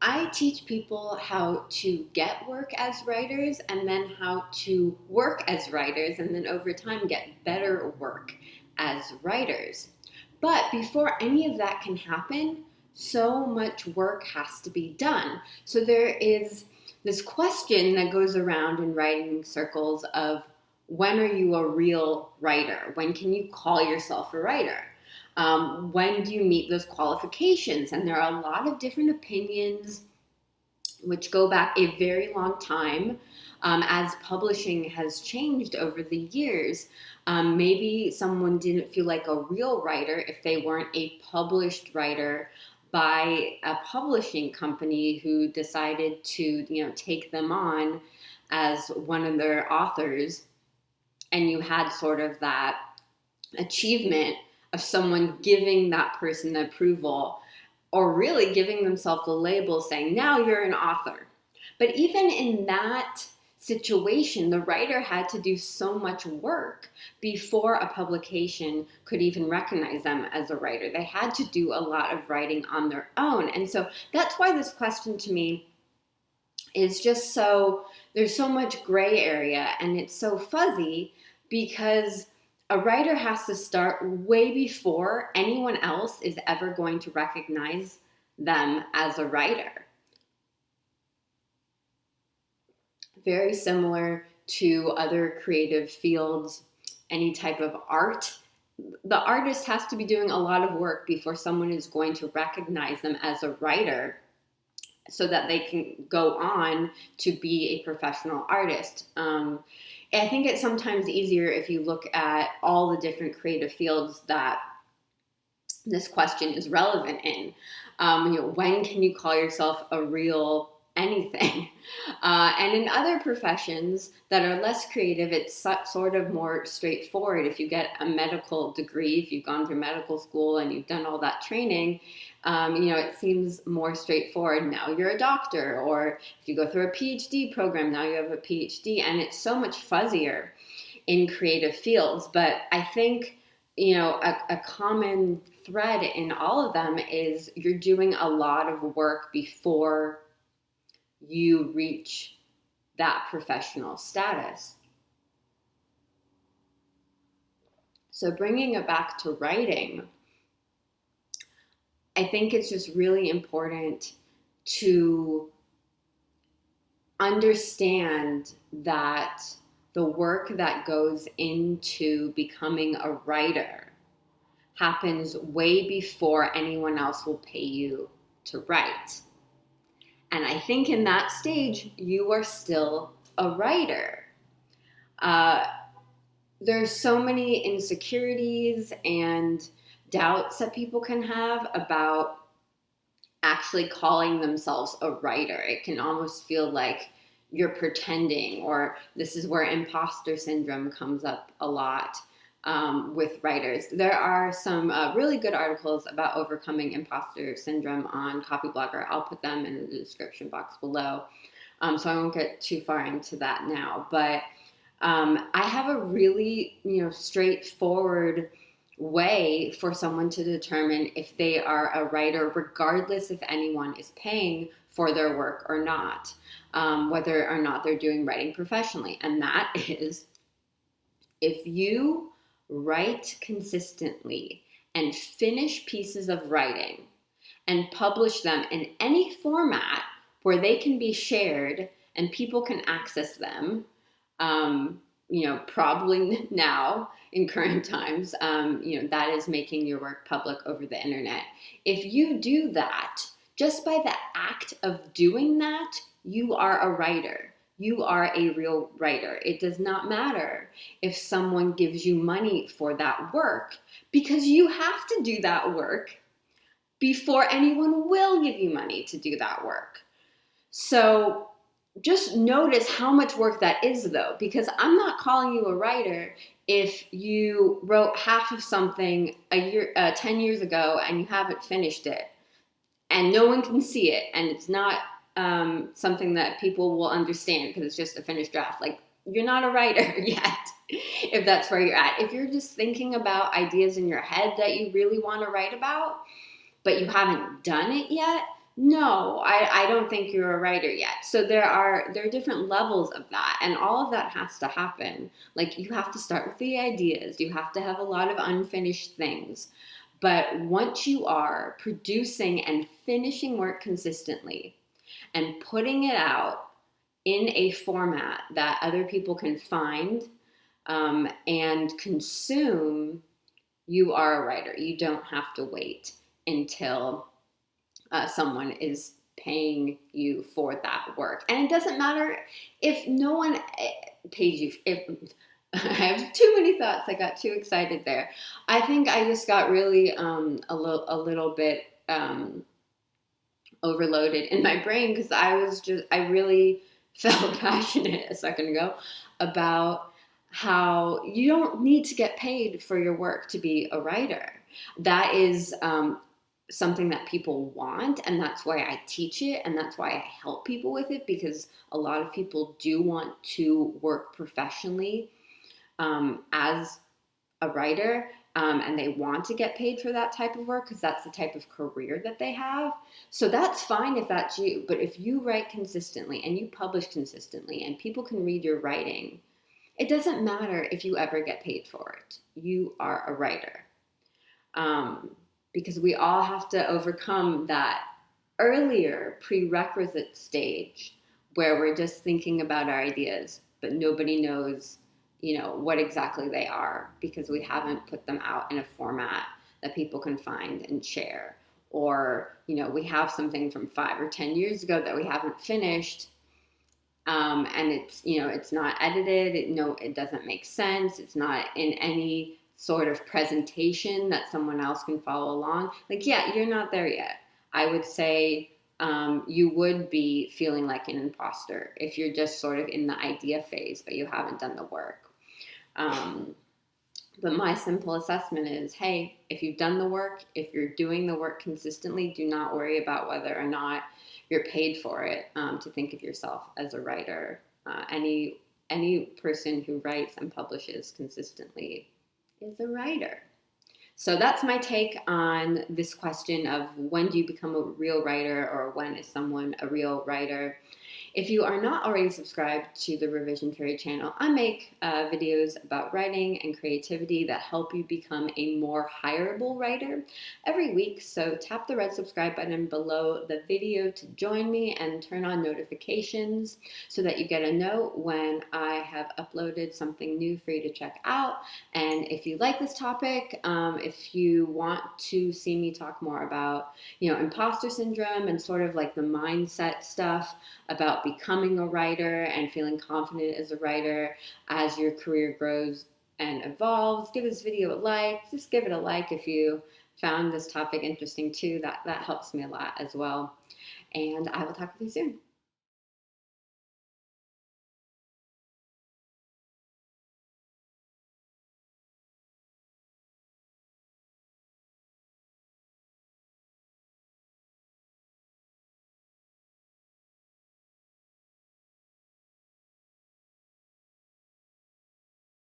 I teach people how to get work as writers and then how to work as writers and then over time get better work as writers. But before any of that can happen, so much work has to be done. So there is this question that goes around in writing circles of, when are you a real writer? When can you call yourself a writer? When do you meet those qualifications? And there are a lot of different opinions which go back a very long time. As publishing has changed over the years, maybe someone didn't feel like a real writer if they weren't a published writer by a publishing company who decided to, take them on as one of their authors. And you had sort of that achievement of someone giving that person approval, or really giving themselves the label saying, now you're an author. But even in that situation, the writer had to do so much work before a publication could even recognize them as a writer. They had to do a lot of writing on their own. And so that's why this question to me is just there's so much gray area and it's so fuzzy, because a writer has to start way before anyone else is ever going to recognize them as a writer. Very similar to other creative fields, any type of art. The artist has to be doing a lot of work before someone is going to recognize them as a writer so that they can go on to be a professional artist. I think it's sometimes easier if you look at all the different creative fields that this question is relevant in. When can you call yourself a real anything? And in other professions that are less creative, it's sort of more straightforward. If you get a medical degree, if you've gone through medical school and you've done all that training, it seems more straightforward. Now you're a doctor, or if you go through a PhD program, now you have a PhD, and it's so much fuzzier in creative fields. But I think, a common thread in all of them is you're doing a lot of work before you reach that professional status. So bringing it back to writing, I think it's just really important to understand that the work that goes into becoming a writer happens way before anyone else will pay you to write. And I think in that stage, you are still a writer. There's so many insecurities and doubts that people can have about actually calling themselves a writer. It can almost feel like you're pretending, or this is where imposter syndrome comes up a lot with writers. There are some really good articles about overcoming imposter syndrome on Copyblogger. I'll put them in the description box below. So I won't get too far into that now. But I have a really, straightforward way for someone to determine if they are a writer, regardless if anyone is paying for their work or not, whether or not they're doing writing professionally. And that is, if you write consistently and finish pieces of writing and publish them in any format where they can be shared and people can access them, probably now in current times, that is making your work public over the internet. If you do that, just by the act of doing that, you are a writer. You are a real writer. It does not matter if someone gives you money for that work, because you have to do that work before anyone will give you money to do that work. So just notice how much work that is, though, because I'm not calling you a writer if you wrote half of something 10 years ago and you haven't finished it and no one can see it and it's not something that people will understand because it's just a finished draft. Like, you're not a writer yet, if that's where you're at. If you're just thinking about ideas in your head that you really want to write about, but you haven't done it yet, no, I don't think you're a writer yet. So there are different levels of that, and all of that has to happen. Like, you have to start with the ideas. You have to have a lot of unfinished things. But once you are producing and finishing work consistently and putting it out in a format that other people can find and consume, you are a writer. You don't have to wait until someone is paying you for that work. And it doesn't matter if no one pays you. If I have too many thoughts, I got too excited there. I think I just got really a little bit overloaded in my brain, because I really felt passionate a second ago about how you don't need to get paid for your work to be a writer. That is something that people want, and that's why I teach it, and that's why I help people with it, because a lot of people do want to work professionally as a writer, and they want to get paid for that type of work because that's the type of career that they have. So that's fine if that's you. But if you write consistently and you publish consistently and people can read your writing, it doesn't matter if you ever get paid for it. You are a writer. Because we all have to overcome that earlier prerequisite stage where we're just thinking about our ideas, but nobody knows, what exactly they are, because we haven't put them out in a format that people can find and share. Or, we have something from 5 or 10 years ago that we haven't finished, and it's not edited. It doesn't make sense. It's not in any sort of presentation that someone else can follow along. Like, yeah, you're not there yet. I would say you would be feeling like an imposter if you're just sort of in the idea phase, but you haven't done the work. But my simple assessment is, hey, if you've done the work, if you're doing the work consistently, do not worry about whether or not you're paid for it, to think of yourself as a writer. Any person who writes and publishes consistently is a writer. So that's my take on this question of when do you become a real writer, or when is someone a real writer? If you are not already subscribed to the Revision Fairy channel, I make videos about writing and creativity that help you become a more hireable writer every week. So tap the red subscribe button below the video to join me, and turn on notifications so that you get a note when I have uploaded something new for you to check out. And if you like this topic, if you want to see me talk more about, imposter syndrome and sort of like the mindset stuff about becoming a writer and feeling confident as a writer as your career grows and evolves, give this video a like. Just give it a like if you found this topic interesting too. That helps me a lot as well. And I will talk with you soon.